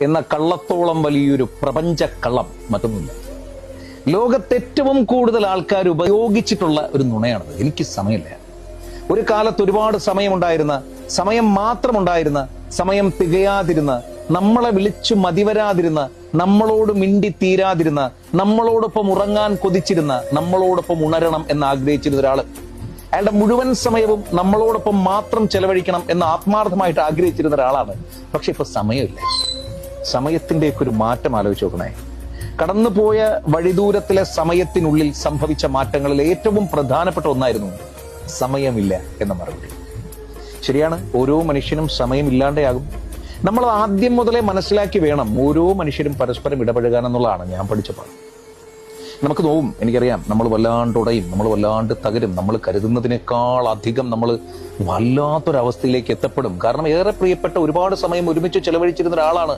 എന്ന കള്ളത്തോളം വലിയൊരു പ്രപഞ്ച കള്ളം മറ്റൊന്നുമില്ല. ലോകത്ത് ഏറ്റവും കൂടുതൽ ആൾക്കാർ ഉപയോഗിച്ചിട്ടുള്ള ഒരു നുണയാണത്. എനിക്ക് സമയമില്ല. ഒരു കാലത്ത് ഒരുപാട് സമയമുണ്ടായിരുന്ന, സമയം മാത്രമുണ്ടായിരുന്ന, സമയം തികയാതിരുന്ന, നമ്മളെ വിളിച്ചു മതിവരാതിരുന്ന, നമ്മളോട് മിണ്ടി തീരാതിരുന്ന, നമ്മളോടൊപ്പം ഉറങ്ങാൻ കൊതിച്ചിരുന്ന, നമ്മളോടൊപ്പം ഉണരണം എന്ന് ആഗ്രഹിച്ചിരുന്ന ഒരാള്, അയാളുടെ മുഴുവൻ സമയവും നമ്മളോടൊപ്പം മാത്രം ചെലവഴിക്കണം എന്ന് ആത്മാർത്ഥമായിട്ട് ആഗ്രഹിച്ചിരുന്ന ഒരാളാണ്. പക്ഷെ ഇപ്പൊ സമയമില്ല. സമയത്തിന്റെയൊക്കെ ഒരു മാറ്റം ആലോചിച്ച് നോക്കണേ. കടന്നുപോയ വഴിദൂരത്തിലെ സമയത്തിനുള്ളിൽ സംഭവിച്ച മാറ്റങ്ങളിൽ ഏറ്റവും പ്രധാനപ്പെട്ട ഒന്നായിരുന്നു സമയമില്ല എന്ന മറുപടി. ശരിയാണ്, ഓരോ മനുഷ്യനും സമയമില്ലാണ്ടെയാകും. നമ്മൾ ആദ്യം മുതലേ മനസ്സിലാക്കി വേണം ഓരോ മനുഷ്യരും പരസ്പരം ഇടപഴകാൻ എന്നുള്ളതാണ് ഞാൻ പഠിച്ച പാഠം. നമുക്ക് നോവും, എനിക്കറിയാം, നമ്മൾ വല്ലാണ്ട് ഉടയും, നമ്മൾ വല്ലാണ്ട് തകരും, നമ്മൾ കരുതുന്നതിനേക്കാൾ അധികം നമ്മൾ വല്ലാത്തൊരവസ്ഥയിലേക്ക് എത്തപ്പെടും. കാരണം ഏറെ പ്രിയപ്പെട്ട ഒരുപാട് സമയം ഒരുമിച്ച് ചെലവഴിച്ചിരുന്ന ഒരാളാണ്